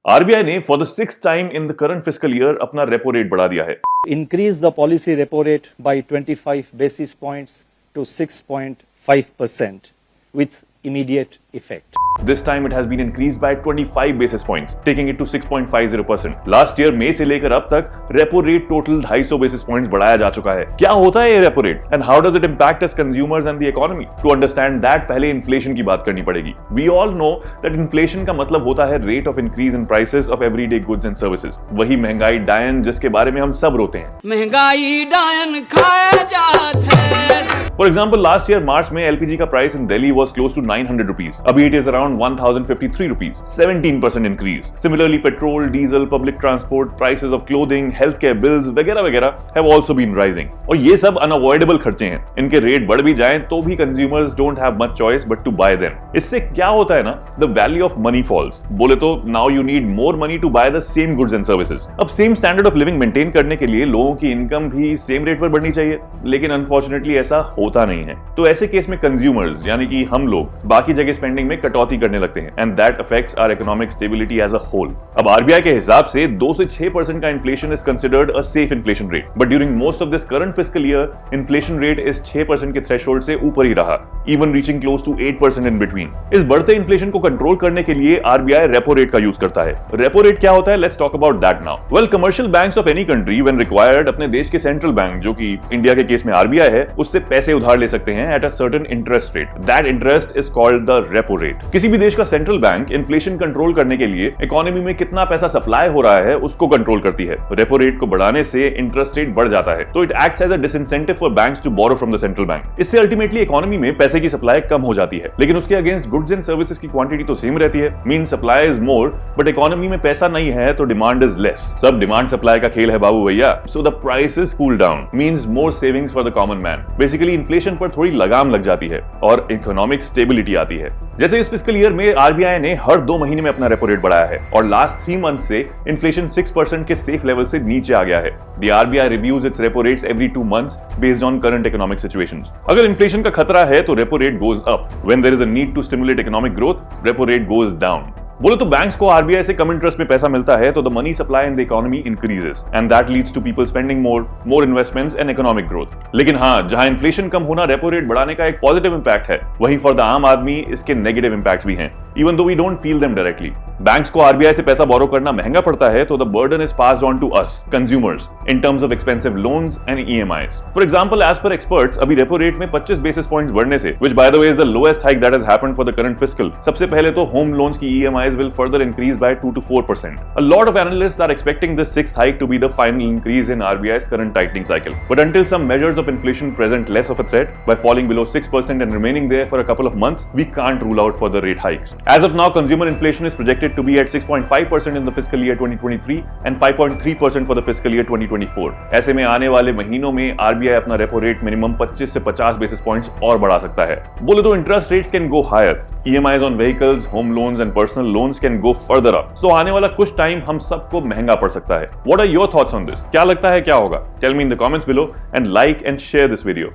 RBI ने for the 6th time in the current fiscal year अपना repo rate बढ़ा दिया है। Increase the policy repo rate by 25 basis points to 6.5% with immediate effect. This time it has been increased by 25 basis points, taking it to 6.50%. Last year मई से लेकर अब तक repo rate total 250 basis points बढ़ाया जा चुका है। क्या होता है ये repo rate and how does it impact us consumers and the economy? To understand that पहले इन्फ्लेशन की बात करनी पड़ेगी। We all know that inflation का मतलब होता है rate of increase in prices of everyday goods and services. वही महंगाई डायन जिसके बारे में हम सब रोते हैं। महंगाई डायन खाया जात है। For example last year March में एलपीजी का price in Delhi was close to 900 rupees. अभी it is around 1053 rupees, 17% increase. Similarly petrol, diesel, public transport, prices of clothing, health care bills वगैरह वगैरह हैव आल्सो बीन राइजिंग। और ये सब unavoidable खर्चे हैं। इनके रेट बढ़ भी जाएं तो भी consumers don't have much choice but to buy them. इससे क्या होता है ना, the value of money falls. बोले तो now you need more money to buy the same goods and services. अब same standard of living maintain करने के लिए लोगों की इनकम भी सेम रेट पर बढ़नी चाहिए, लेकिन अनफॉर्चुनेटली ऐसा होता नहीं है। तो ऐसे केस में कंज्यूमर्स यानी कि हम लोग बाकी जगह स्पेंडिंग में कटौती करने लगते हैं and that affects our economic stability as a whole. अब आरबीआई के हिसाब से 2 से 6% का inflation is considered a safe inflation rate, but during most of this current fiscal year inflation rate इस 6% के थ्रेशोल्ड से ऊपर ही रहा, even reaching close to 8% in between. इस बढ़ते इन्फ्लेशन को कंट्रोल करने के लिए आरबीआई रेपो रेट का यूज करता है। रेपो रेट क्या होता है? Let's talk about that now. Well, commercial banks of any country when required अपने देश के सेंट्रल बैंक जो कि इंडिया के केस में आरबीआई है, उससे पैसे उधार ले सकते हैं at a certain interest rate. That interest is called the repo rate. किसी भी देश का सेंट्रल बैंक इन्फ्लेशन कंट्रोल करने के लिए इकोनॉमी में कितना पैसा सप्लाई हो रहा है उसको कंट्रोल करती है। रेपो रेट को बढ़ाने से इंटरेस्ट रेट बढ़ जाता है, तो it acts as a disincentive for banks to borrow from the central bank. इससे अल्टीमेटली इकोनॉमी में पैसे की सप्लाई कम हो जाती है, लेकिन उसके अगेंस्ट गुड्स एंड सर्विसेज की क्वांटिटी तो सेम रहती है। Mean supply is more but economy में पैसा नहीं है तो डिमांड इज लेस। सब डिमांड सप्लाई का खेल है बाबू भैया। So the prices cool down means more savings for the common man. Basically inflation पर थोड़ी लगाम लग जाती है और इकोनॉमिक स्टेबिलिटी आती है। जैसे इस फिस्कल ईयर में आरबीआई ने हर 2 महीने में अपना रेपो रेट बढ़ाया है और लास्ट 3 मंथ से इन्फ्लेशन 6% के सेफ लेवल से नीचे आ गया है। The RBI reviews its repo rates every 2 months based on current economic situations. अगर इन्फ्लेशन का खतरा है तो repo rate goes up. When there is a need to stimulate economic growth, repo rate goes down. बोले तो banks को RBI से कम interest में पैसा मिलता है तो the money supply in the economy increases and that leads to people spending more investments and economic growth. लेकिन हाँ, जहां इन्फ्लेशन कम होना रेपो रेट बढ़ाने का एक पॉजिटिव इंपैक्ट है, वहीं फॉर द आम आदमी इसके नेगेटिव इंपैक्ट्स भी हैं, even though we don't feel them directly. Banks को आरबीआई से पैसा बोरो करना महंगा पड़ता है तो the burden is passed on to us consumers in terms of expensive loans and EMIs. For example, as per experts, अभी रेपो रेट में 25 बेसिस पॉइंट्स बढ़ने से, which by the way is the lowest hike that has happened for the current fiscal, सबसे पहले तो home loans की EMIs will further increase by 2 to 4%. A lot of analysts are expecting this 6th hike to be the final increase in RBI's current tightening cycle. But until some measures of inflation present less of a threat by falling below 6% and remaining there for a couple of months, we can't rule out further rate hikes. As of now, consumer inflation is projected to be at 6.5% in the fiscal year 2023 and 5.3% for the fiscal year 2024. ऐसे में आने वाले महीनों में RBI अपना repo rate minimum 25 से 50 basis points और बढ़ा सकता है। बोले तो interest rates can go higher, EMIs on vehicles, home loans and personal loans can go further up. So आने वाला कुछ टाइम हम सबको महंगा पड़ सकता है। What are your thoughts on this? क्या लगता है क्या होगा? Tell me in the comments below and like and share this video.